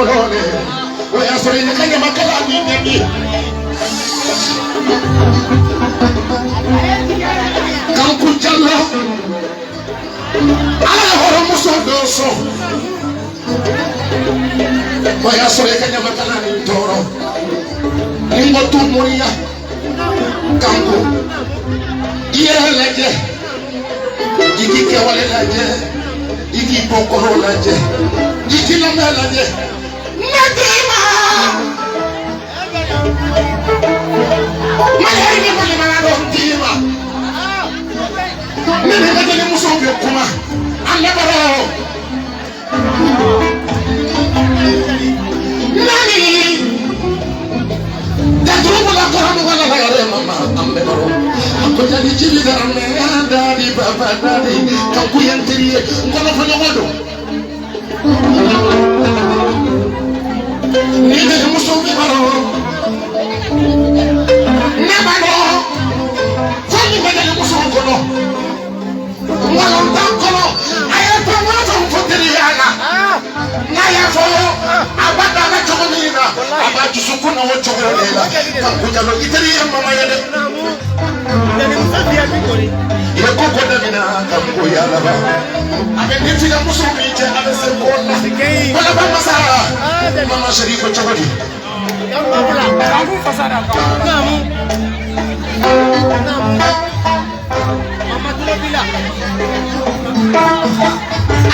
molone oya sori ne kanya makala ni ngi kanku jallo ala horo muso doso oya sori kanya makala ni toro ni ngotu moya kanku iye leje iki ke wale leje iki bokoro leje iki la leje Nadima Mayari ni mali malado Nadima Nene kadele musobe kuma Anabaro Nani Dadrubu la Qur'an wala la yare mama Anabaro Akoja ni chibi darame Daddy baba daddy Kanku yantiriye Ngono fanyo wado Nide musobe baro Nebano Fani bedele musobe kono Mwalontan kono Ayata mwaza mfotiri yana Naya folo Abada na chogonina Abadu sukuna wa chogonina Kankuja lo iteri ya mama yade Ile koko damina kanku ya laba Abe nifila musobe ije abe sekona Wala ba masara Mama Sharifo chogoni Kanku fasara Namu Mama tulabila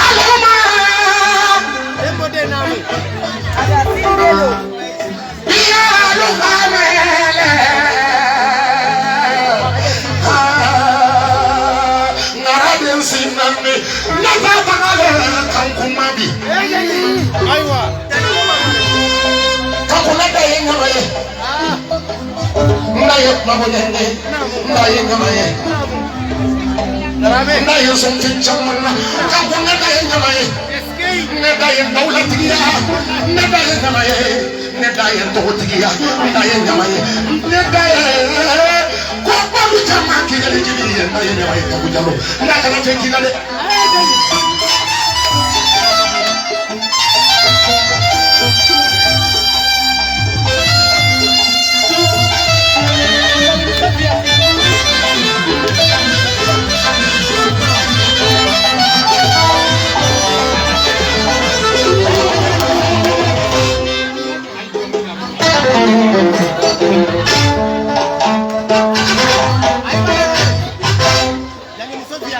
Aloma Emode namu Ada tindelo Biya lukamele Ngaraden sinane Nazatangale kanku mabi Aywa Kanku nada yengamaye Ndaye mabonyenge Ndaye ngamaye Ndaye something chamana Kanku nada yengamaye Nadaye daulatiya Nadaye ngamaye Nadaye togotiya Nadaye ngamaye Nadaye Kwa mchama kigale jibiye Nadaye ngamaye kabujalo Ndaka na fekigale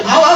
Hawa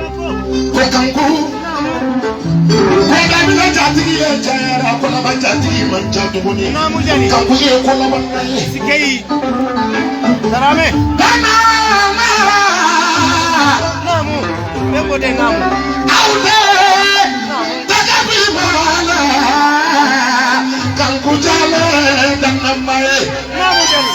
Kanku, ya jara kola bajati manjatu boni kakuye kola banai sikei sarame namu bego de namu aude tagabi mala kanku jale danamae namu jani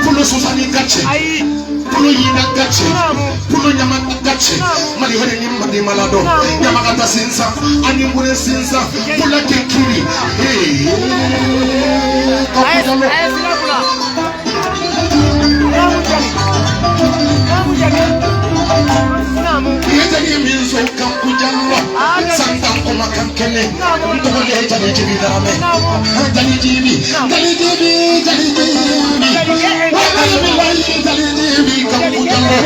Pulo susani gache, pulo yina gache, pulo nyamata gache, mali hore ni mali malado, nyamata sinsa, ani mure sinsa, pula kekiri, hey, Yetani minso kampujalo, santam koma kankene, ntole jani jibi darame, jani jibi, wakali bilayi jani jibi kampujalo,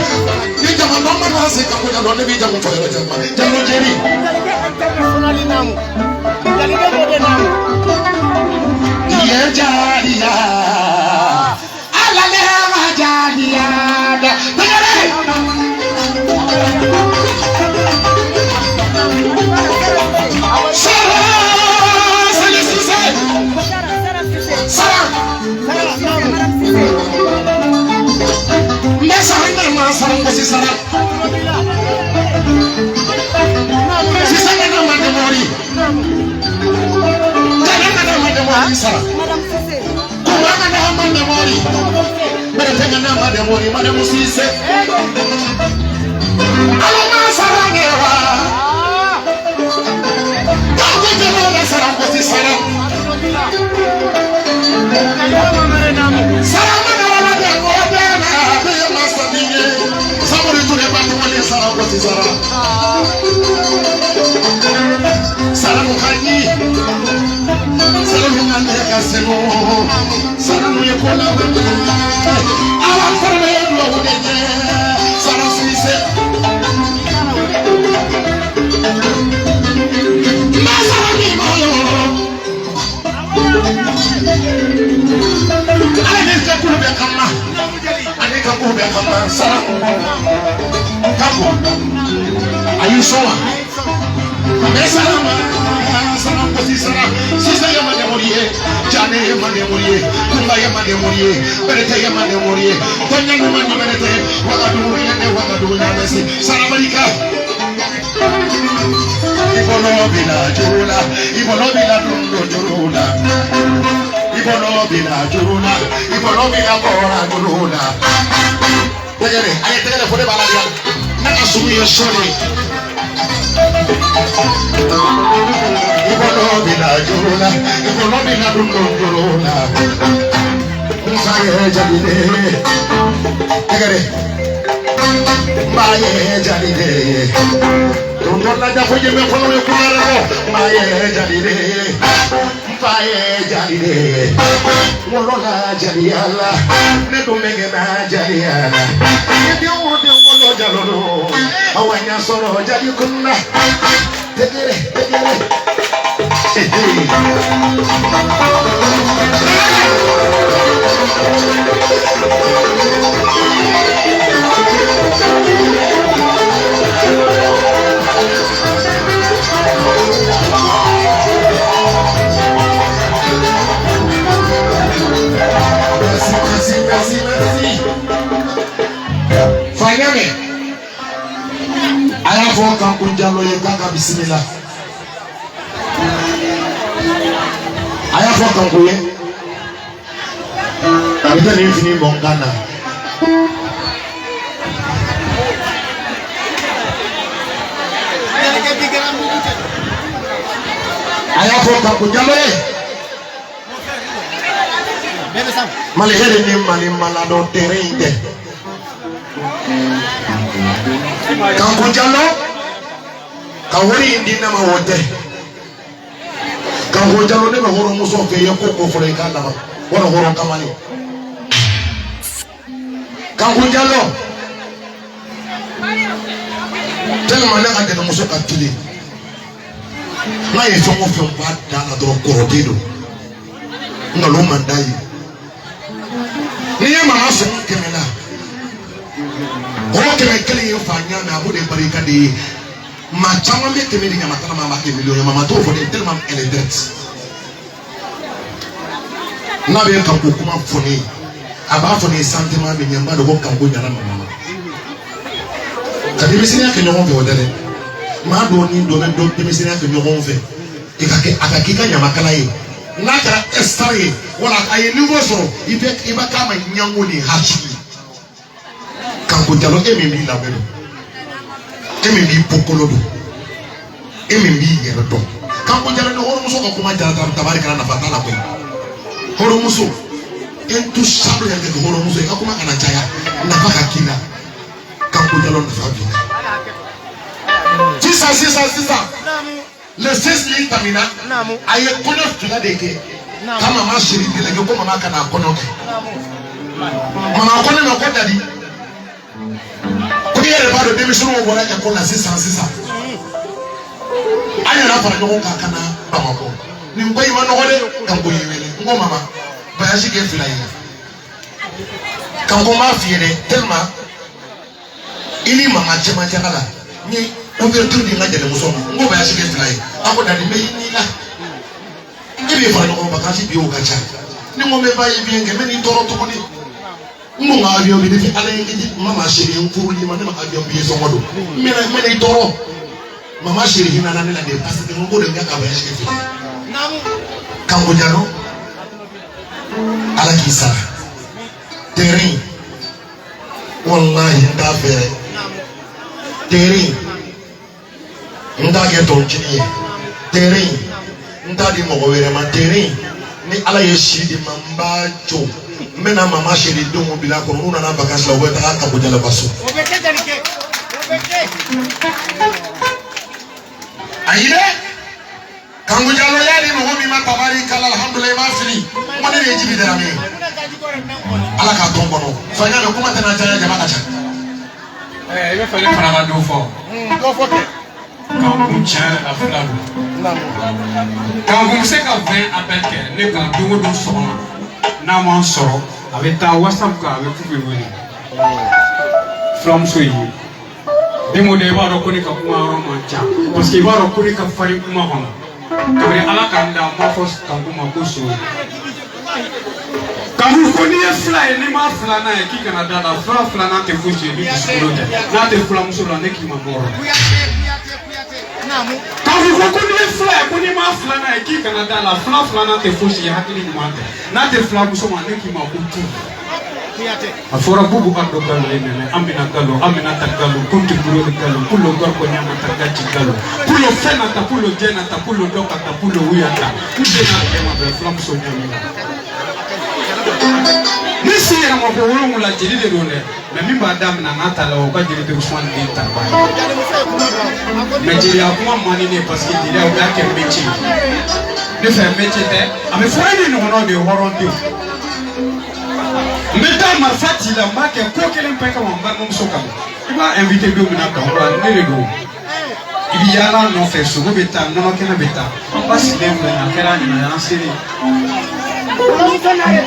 ni jama mama nase kampujalo ne bi jamu fayro jama, jamu jibi. Internationally namu, jani bego namu. Ye jariya, ala le ma jariya, tagare. Are you sure? Bismillah. Aya fo kan kuye. Abita ni fini bongana. Aya fo kan kujalo e. Mali hele ni mali malado terinde. Kan kujalo kawari indina mawote kahojalo ne bahoro muso fe yakoko fure kana wana horo kamani Quand on dialogue, tellement on a des émotions à tuer. Là, ils sont fait dans la drogue corrodée. Nous allons mandailler. Ni maman se kemela. O kemekele yo fanya na abu de barika de ma chama me kemeli nyama tana mama kemeli yo mama to for de tellement elle est drette. Na be kan ko kuma foni aba foni sentiment be nyamba do kan ko nyana mama. Kadi misina ke nyon ve odele. Ma do ni do men do misina ke nyon ve. E ka ke akakika nyama kala yi. Naka estari wala aye nouveau so iba kama nyango ni hachi kanko jalo ememi la belo ememi pokolodo ememi yerodo kanko jalo no horo muso ko kuma jala tabari kana na fatala ko horo muso entu sabri ya ke horo muso ka kuma kana chaya na baka kina kanko jalo na fabi sisa le 6 li tamina aye kono tula deke kama ma shiri de lege ko mama kana kono ke mama kono no ko dadi ko yere ba do demission wo wora e ko na sisa anya na fara nyoko ka kana ba mako ni ngoyi ma no hode kan go yewele ngo mama ba ya shige fila yi kan ko ma fiere tellement ili mama chema chakala ni ouverture de ngajale muso ngo ba ya shige fila yi ako dadi me ni la ibe fara nyoko ba ka shi biyo gacha ni ngo me ba yi bi nge me ni toro to ni ngo nga avion bi defi ala ngi mama shiri ngfuru ni ma ne ma avion bi so ngodo me ni toro mama shiri hina na la de parce que ngo de ngaka ba ya shige fila namu kango jano ala ki sara terrain wallahi nda fere terrain nda ge to chini terrain nda di mo were ma terrain ni ala ye shiri di mamba jo mena mama shiri do mo bila ko nuna na vacances la weta aka ko jala baso obeke dalike obeke ayire kangu jalo yari mo mi ma tabari kala alhamdulillah ma fili mo ne ye jibi dara me ala ka ton bono fanya no kuma tana jaya jama ka cha ibe fele fana ma do fo ke kangu cha afla kangu se ka 20 appel ke ne ka do so na mo so avec ta WhatsApp ka avec ku be woni from so yi demo de ba ro ko ni ka kuma ro ma cha parce que ba ro ko ni ka fari kuma hono kabri ala kan da mo fos kan kuma ko so kamu ko ni fly ni ma fly na e ki kana da da fly na te fuji ni suro de na te fly muso la ne ki ma moro kamu ko ni fly ko ni ma fly na e ki kana da la fly na te fuji hakili ni ma na te fly muso ma ne ki ma ko tu afora bubu ando galo enene amina tagalo kunti bulo galo pulo gorko nyama tagachi galo pulo fena ta pulo jena ta pulo doka ta pulo uyata kujena kema be flam so nyama nisi ya mo ko wulu la jeli de dole me mimba dam na nata la o ka jeli de usman de tarba me jeli akuma mani ne parce que jeli o da ke mechi ne fait mechi te ame fani no no de horonde Meta marfati la make ko kelen pe ka mamba no soka. Iba invité do mina ka on ne le do. Ibi yana no fe so go beta no kena beta. On passe le mo na kera ni na seri.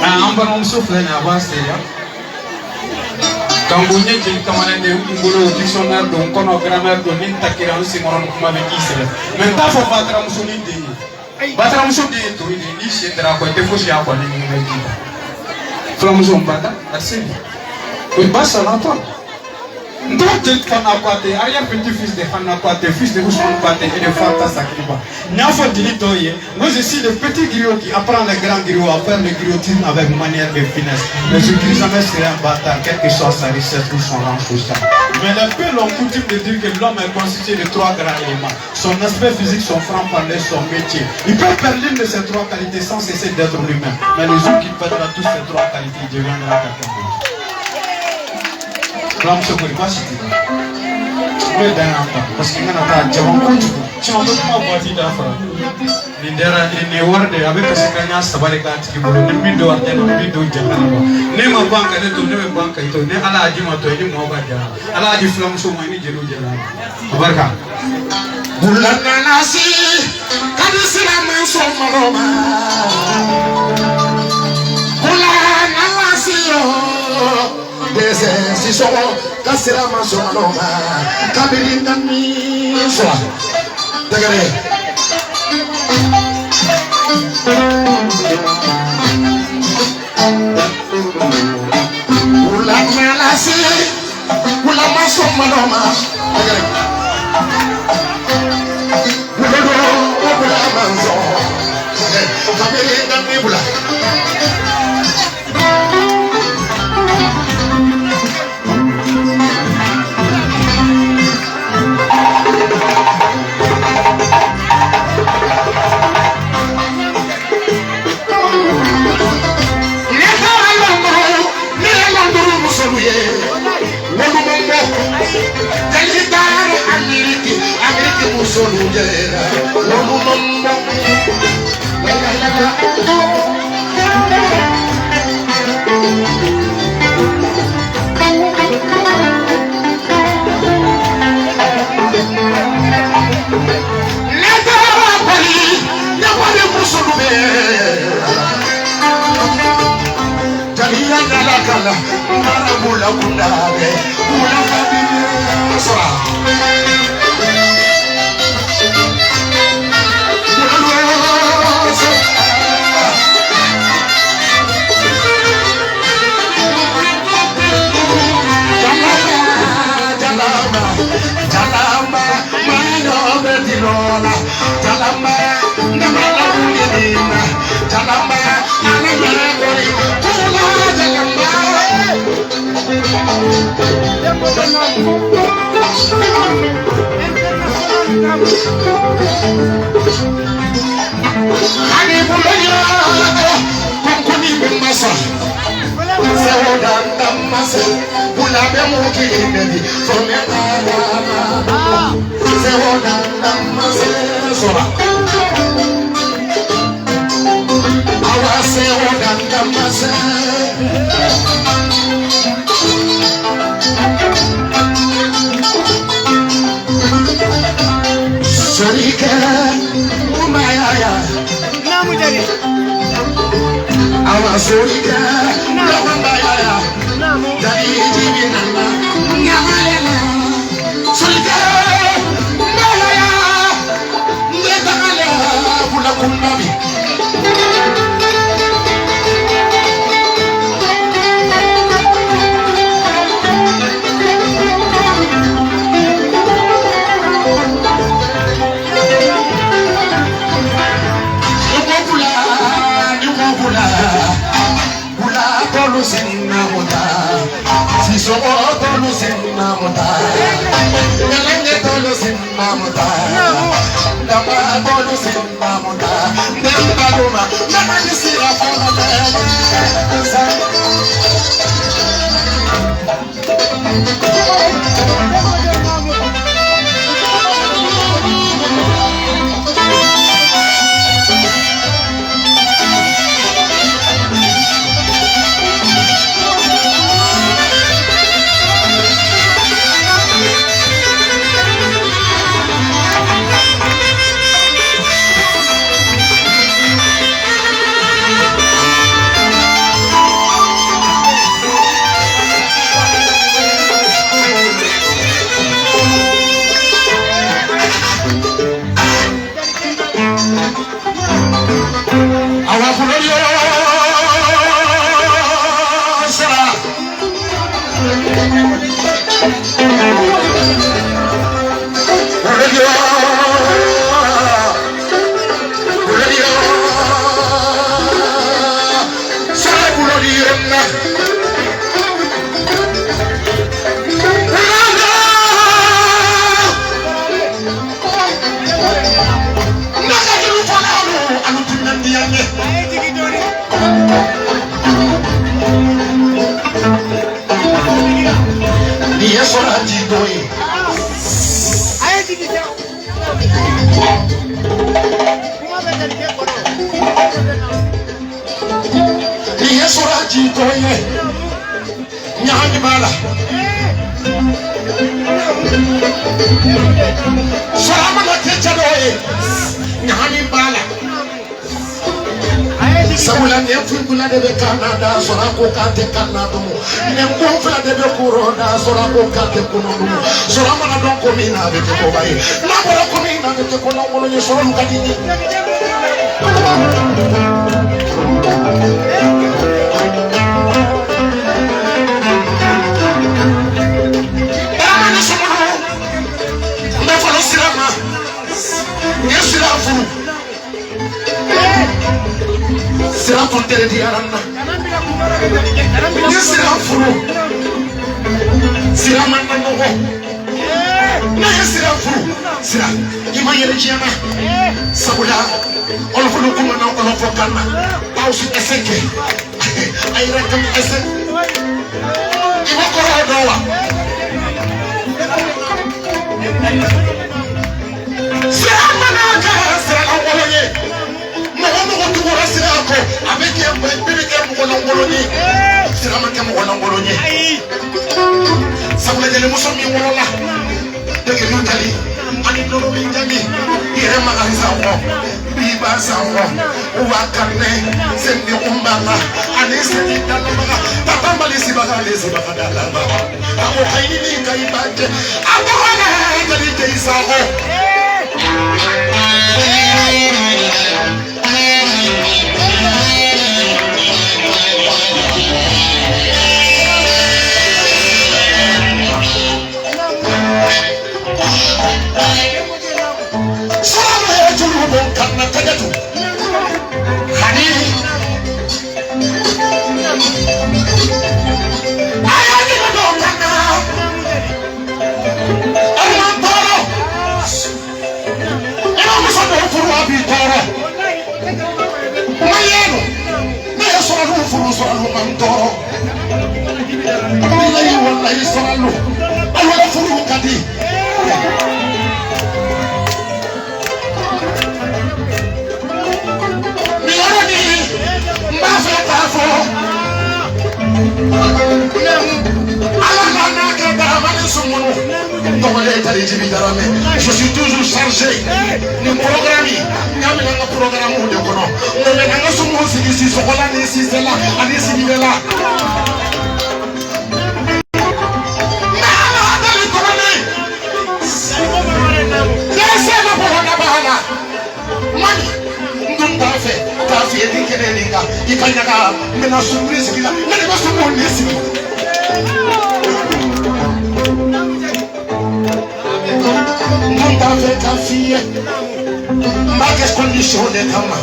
Amba no so fe na ba seri. Kambunye jin kamane de ngolo dictionnaire do kono grammaire do nin takira on simoron kuma be kisele. Meta fo fatra musuni de. Batra musuni de to ni shedra ko te fo shi akwa ni ngi. Flamuson bata, assez. Oui, basta na toi. Donc, tu fana kwate, arrière petit-fils de Fana kwate, fils de Ousmane kwate et de Fanta Sakriba. N'afo dilitoye, moi je suis le petit griot qui apprend les grands griots à faire le griotisme avec manière et finesse. Mais je ne jamais serai un bâtard, quelle que soit sa richesse ou son rang social. Mais les peu l'ont coutume de dire que l'homme est constitué de 3 grands éléments. Son aspect physique, son franc-parler, son métier. Il peut perdre l'une de ces 3 qualités sans cesser d'être lui-même. Mais le jour qu'il perdra tous ces 3 qualités, il deviendra quelqu'un d'autre. Flamme se pourrait pas citer. me da parce que ngana ta jawon ko ci on do ma boati da fa ni dara ni warde abe ko sikanya sabale ka tiki bolo ni bindo warde ni bindo jana ba ne ma banka ne to ne me banka to ne ala aji ma to ni mo ba jana ala aji flam so ma ni jenu jana barka bulana nasi kadisira man so maroma bulana nasi yo dese si so kasira man so maroma kabili nami so tagare bulana nasi bulama so maroma tagare Yesura jitoye nyani bala salama na techadoye nyani bala sabula ne fukula de Canada sora ko kate Canada mo ne mbofla de kuroda sora ko kate kunondo sora mana don ko mina be ko bai na bora ko mina be ko na ngolo ni sora kadini Sira fontere di aranda. Sira furu. Sira manna nogo. Na sira furu. Sira ima yele jiana. Sabula. Olo fulu kuma na olo fokana. Pausi eseke. Ay rakam esek. Ibo ko dowa. Sira manaka sira awoloye. Mɔgɔ tugura sira ko a bɛ kɛ mɔgɔ lankolon ye sira ma kɛ mɔgɔ lankolon ye sabula jelimuso min wolola degeli tali ani nɔnɔ min jaabi i yɛrɛ ma ka san kɔ bi b'a san kɔ o b'a kanɛ sɛnɛ kunbaga ani sɛnɛ dalabaga papa mali sibaga ale sibaga dalabaga a ko ka ɲini ka i b'a jɛ a ko ka na jeli jɛ i san kɔ. Karena tajatu hari ayah kita dong karena emang toro emang masa dong furu abi toro mayano naya soralu furu soralu mang toro nilai wallahi soralu alwala furu kadi je suis toujours chargé ni programme nyamina nga programme de kono mais nga sumu sigi sokola ni sisela ani sigibela ikanyaga mena surprise kila nani ba sumu nisi nunca fe kafie mbake condition de kama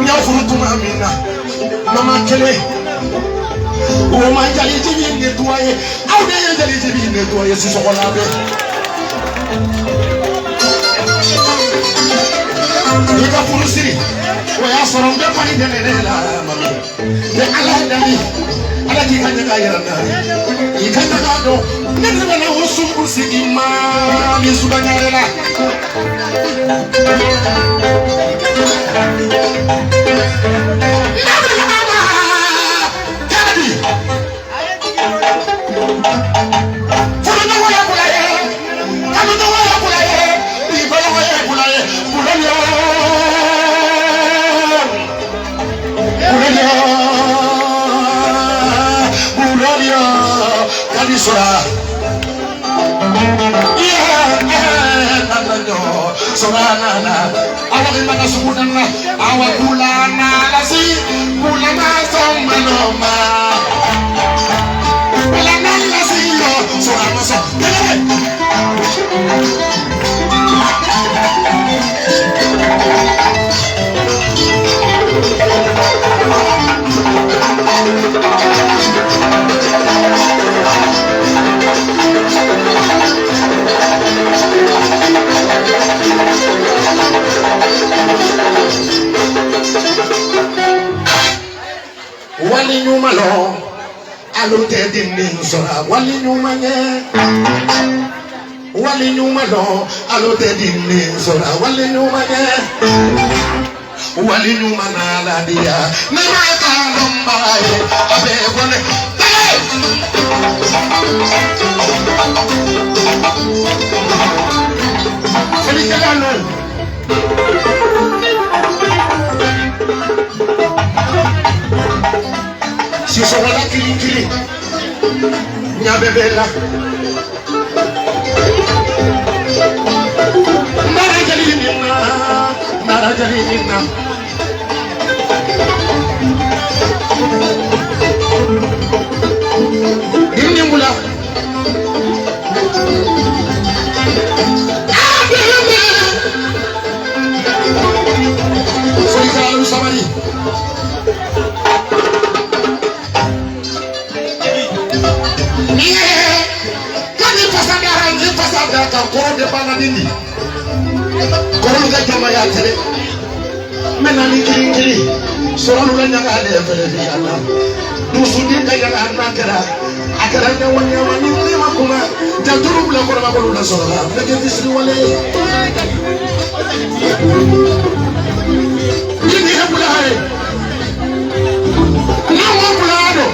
nya furutu mamina mama kele o manjali jibi nettoyer au de jali jibi nettoyer si sokola be ika furusiri waya soron be pani de la mami de ala dali ala ki kanya ka yara dali ikanya ka do ne ne na usumbu sigima mi subanyarela Soranana, awak mana sukudana, awak bulana lasi, bulana somanoma, bulana lasi yo, sorana so. Wali nyuma lo, alu te dinding sora. Wali nyuma nye, wali nyuma lo alo te dinni sora wali nyuma ne wali nyuma na la dia na ma ka lombaye abe gole tale Felicitano si sono la kili nya bebela nara jalina ini mula foi kalau samari pasada kan koro de bana dindi koro ga jama ya tere menani kiri soro la nyaga de fere bi ala du sudi ka ya na kara akara nya wani ni makuma ja turu bula koro ma koro la soro la de tisri wale ni ha bula hai na wa bula do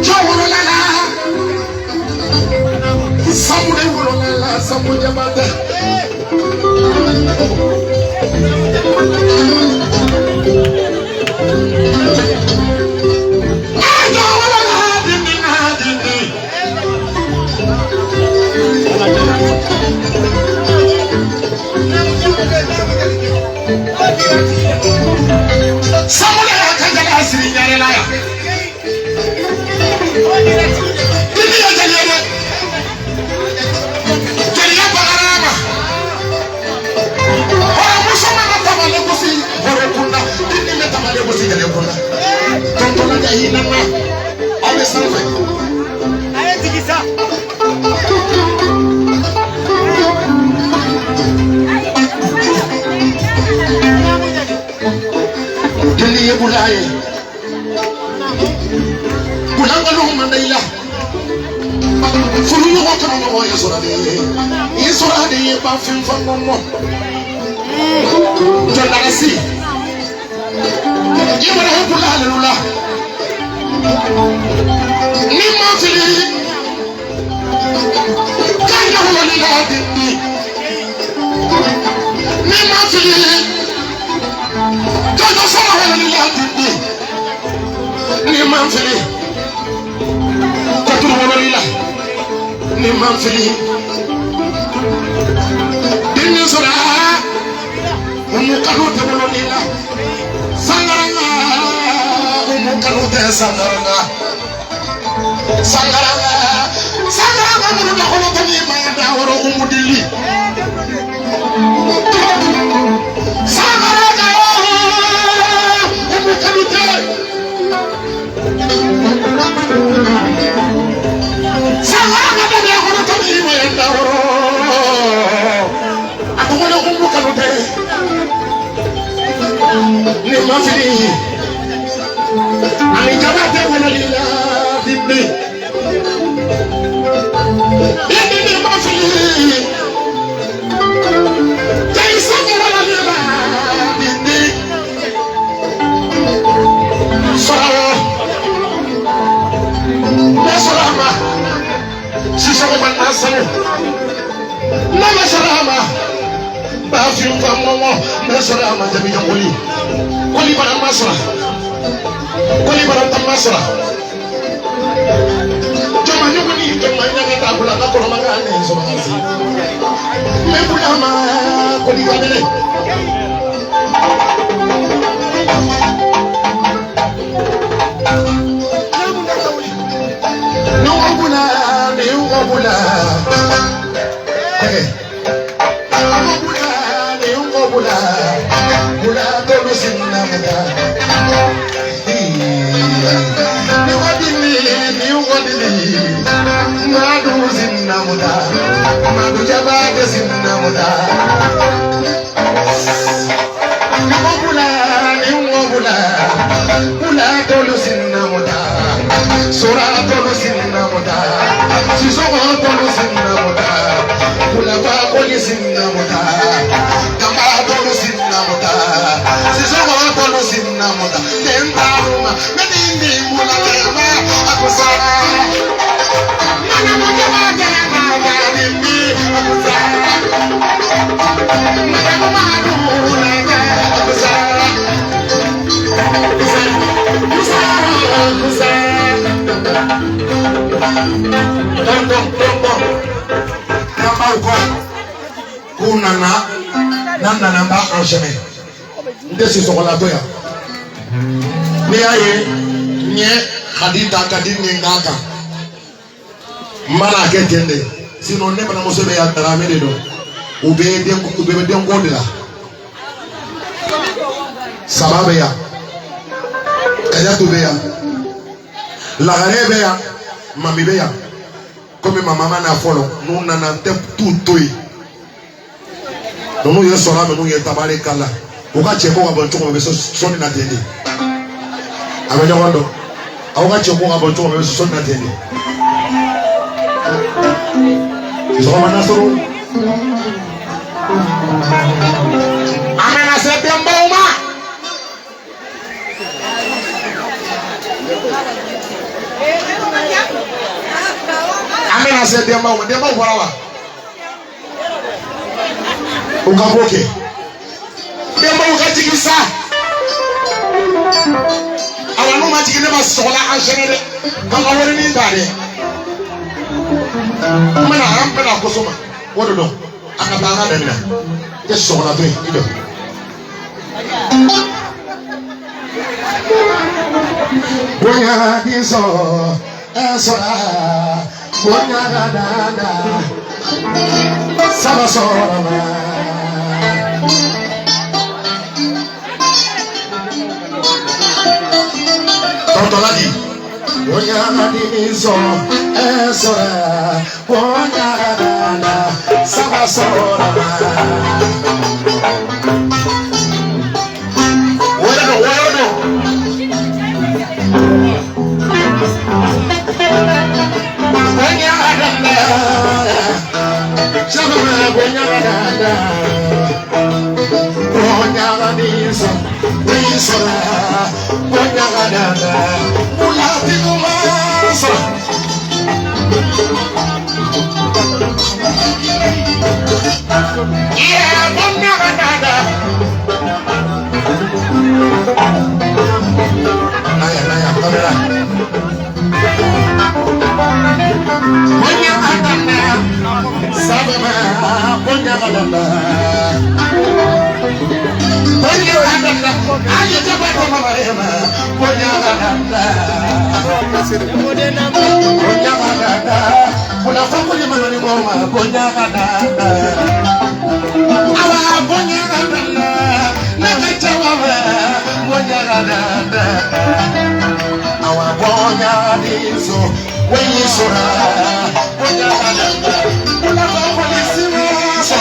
chaworo la la Samure wolala samu jamata Aja wolala dindi na dindi Samure akajala asiri nyare la ya Dindi ya jale Tontola jahina ma ame salve aye tikisa deli yebulaye bulanga lo mandaila fulu ko to no ya sora de isora de ba fin fa no Jolasi Yemana hukula halula Nima fili Kanya huwa nila dindi Nima fili Kanya sama huwa nila dindi Nima fili Katuru huwa nila Nima fili Dindi sura Umukanote huwa nila Sangaranga umukanote sangaranga Sangaranga munu nakolo tani mayanda oro umudili Sangaranga umukanote Sangaranga tani nakolo tani mayanda oro Atumana umukanote Ni mafili Alijabate wana lila Dibbi Ni mafili Jaisaki wana lila Dibbi Sarawa Nasarama Sisoko manasanu Nama sarama Bafim fa momo Nasarama jabi janguli Koli para masra Koli para tamasra Joma nyuguni Joma nyanga tabula Kakolo mangane Soma kasi Membula ma Koli kabele Nungabula Nungabula Nungabula Bula tolu sinna muda Ni wadili Madu sinna muda Madu jabade sinna muda Ni wabula Bula tolu sinna muda Sora tolo sinna moda, siso tolo sinna moda, kulaba koli sinna moda, kamba tolo sinna moda, siso tolo sinna moda. Tenta ruma, medindi mula tema akusara. Mana mana tema medindi akusara. Mana mana mula akusara. Akusara. Kunana nana namba enchaîné ndesi sokola toya ni aye nye hadita kadini ngaka mara ketende sino ne bana musebe ya taramede do ube den godila sababe ya kaya tube ya lagarebe ya mamibe ya comme ma maman na folo nous nana te tutoi nous y sera mais nous y tabale kala oka cheko ka boncho ko beso soni na tende abanya wando oka cheko ka boncho ko beso soni na tende so mana soro amena se temba uma amena se temba wala ukaboke demba ukatikisa awanu matikine basola enchaîner kama wori ni dare mana ampe na kosoma wodo akabanga demina ke sola to ido bonya diso esora bonya dada sama sora Toladi, bonya diso esora bonya dada sama sora wodo bonya dada sama bonya dada bonya diso esora bonya dada mulati kumasa yeah bonya dada naya kamera bonya dada sabema bonya dada bonya dada ayo coba kamu marema bonya dada bonya dada kula fakuli manani ngoma bonya dada awa bonya dada nakachawa bonya dada awa bonya diso wenye sura bonya dada kula fakuli simasa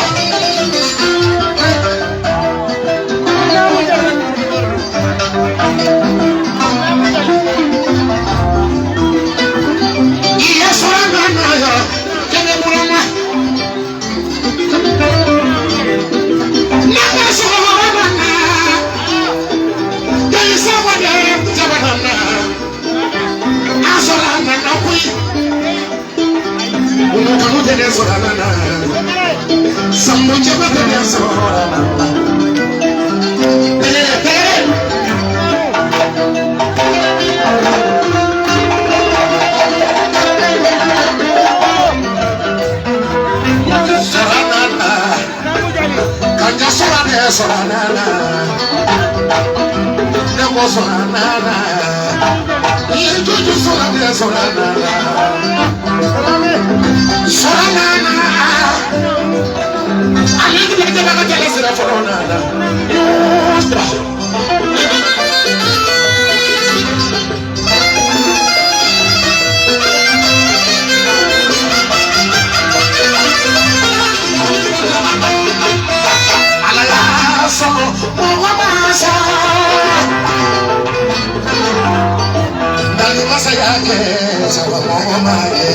yake sababu mamake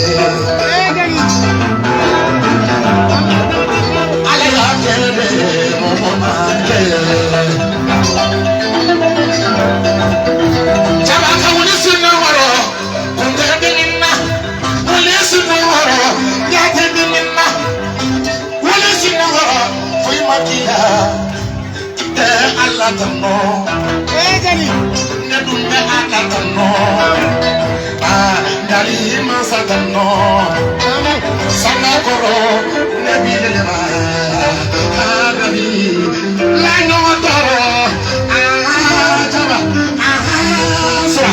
ale yake mamake jabaka ulisi na waro kunde dinna ulisi na waro yate dinna ulisi na waro foi makia te alla tanno gani nedunde alla tanno dari masa tanno sana koro nebile ma dari la no toro jaba so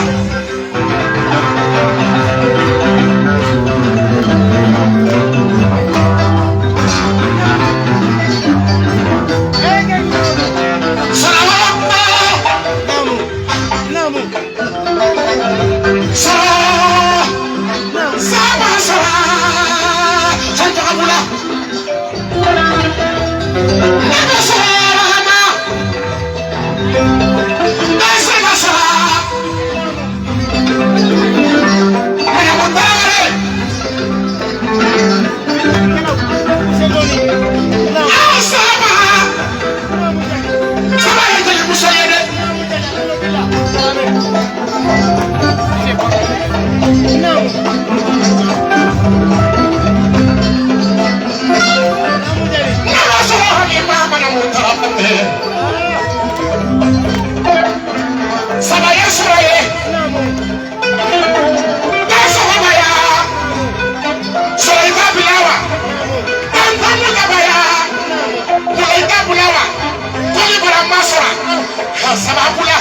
sababula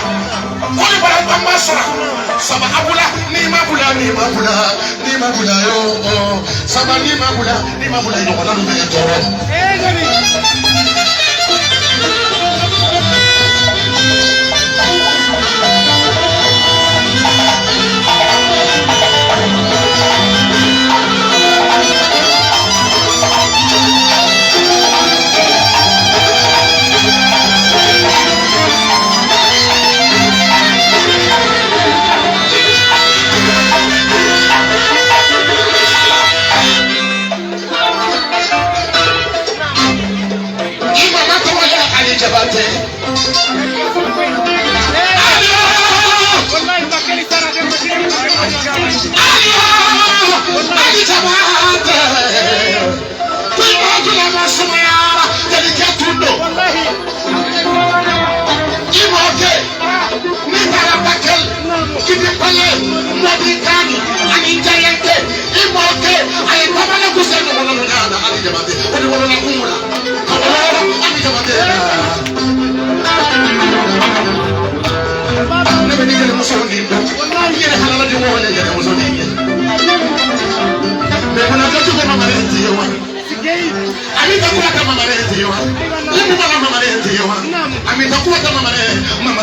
kuli bara tamasra sababula ni mabula yo sabani mabula yo kona no be toro gani jabate wallahi bakari tara de ali jabate tuimagina masumaya delikatundo wallahi imoke ni tarabakel kidipale nabikani anijayente imoke ale kamana kusendo wono ngana ali jabate woni wono na kumula ali jabate nebe ni kele muso ni wallahi yele halala di wole yele muso ni me kuna katu ko mama renti yowa ami takuwa kama mama renti yowa limu bana mama renti yowa ami takuwa kama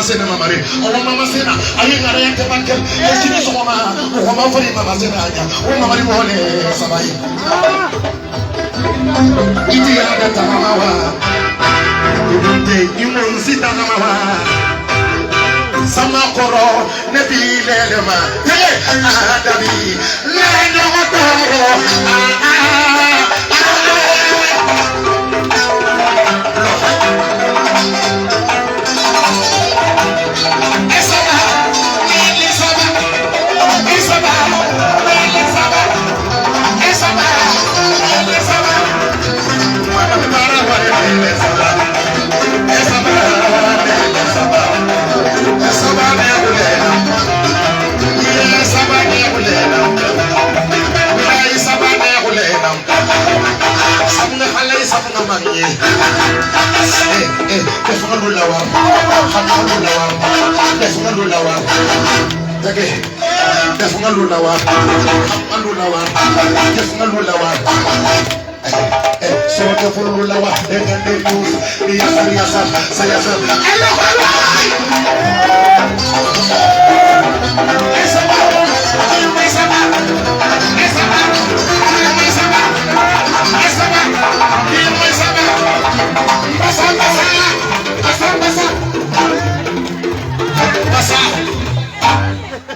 mama sena mama re o mama sena ami ngara yake banke eskini so mama fari mama sena anya o mama ri wole sabai iti ya data mama wa ibunte imonzi ta mama wa sama koro ne bi lelema adabi le no toro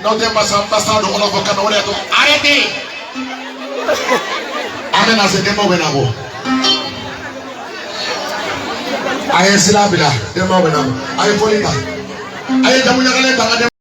n'aw tɛ masa dɔ kɔnɔ fɔ kana o de to arrêtez an bɛna se denbaw bɛ na bɔ a ye sira bila denbaw bɛ na bɔ a ye fɔli ta a ye jamu ɲagalen ta ka